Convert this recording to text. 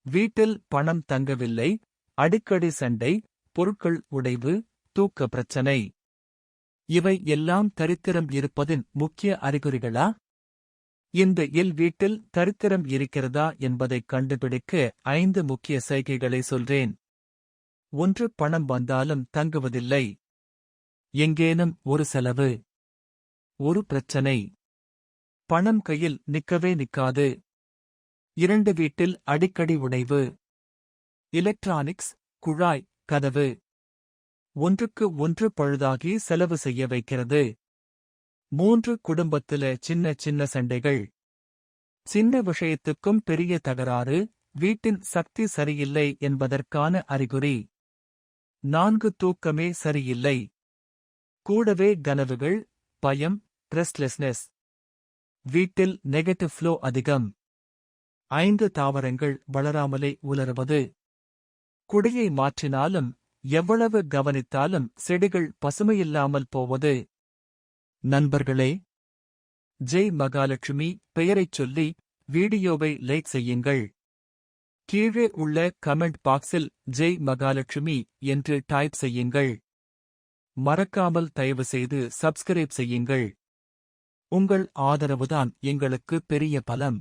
வீட்டில் பணம் தங்கவில்லை, அடிக்கடி சண்டை, பொருட்கள் உடைவு, தூக்க பிரச்சனை. இவை எல்லாம் தரித்திரம் இருப்பதின் முக்கிய அறிகுறிகளா? இந்த வீட்டில் தரித்திரம் இருக்கிறதா என்பதைக் கண்டுபிடிக்க 5 முக்கிய சைகைகளை சொல்றேன். 1. பணம் வந்தாலும் தங்குவதில்லை. எங்கேனும் ஒரு செலவு, ஒரு பிரச்சனை. பணம் கையில் நிக்கவே நிக்காது. 2. வீட்டில் அடிக்கடி உடைவு. எலக்ட்ரானிக்ஸ், குழாய், கதவு. ஒன்றுக்கு ஒன்று பழுதாகி செலவு செய்ய வைக்கிறது. 3. குடும்பத்தில சின்ன சின்ன சண்டைகள். சின்ன விஷயத்துக்கும் பெரிய தகராறு, வீட்டின் சக்தி சரியில்லை என்பதற்கான அறிகுறி. 4. தூக்கமே சரியில்லை. கூடவே கனவுகள், பயம், ரெஸ்ட்லெஸ்னஸ். வீட்டில் நெகட்டிவ் ஃப்ளோ அதிகம். 5. தாவரங்கள் வளராமலே உலருவது. குடியை மாற்றினாலும் எவ்வளவு கவனித்தாலும் செடிகள் பசுமையில்லாமல் போவது. நண்பர்களே, ஜெய் மகாலட்சுமி பெயரைச் சொல்லி வீடியோவை லைக் செய்யுங்கள். கீழே உள்ள கமெண்ட் பாக்ஸில் ஜெய் மகாலட்சுமி என்று டைப் செய்யுங்கள். மறக்காமல் தயவுசெய்து சப்ஸ்கிரைப் செய்யுங்கள். உங்கள் ஆதரவுதான் எங்களுக்கு பெரிய பலம்.